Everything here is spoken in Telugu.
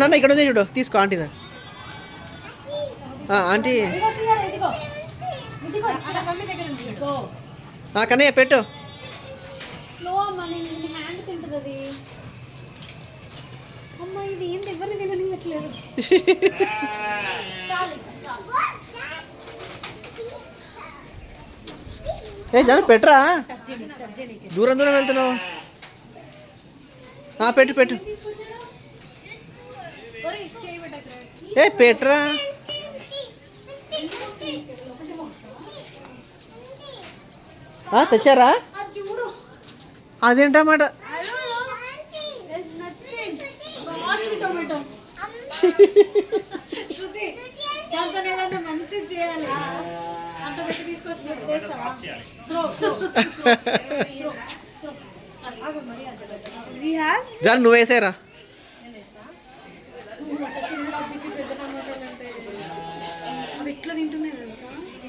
నాన్న ఇక్కడ ఉంది చూడు, తీసుకో ఆంటీ ఆంటీ కన్నయ్య పెట్టు. ఏ జన పెట్టరా, దూరం దూరం వెళ్తున్నావు. పెట్టు పెట్టు. ఏ పెట్టరా, తెచ్చారా? అదేంటన్నమాట. జాన్ నువ్వు వేసేరా. ఎట్లా తింటున్నాయి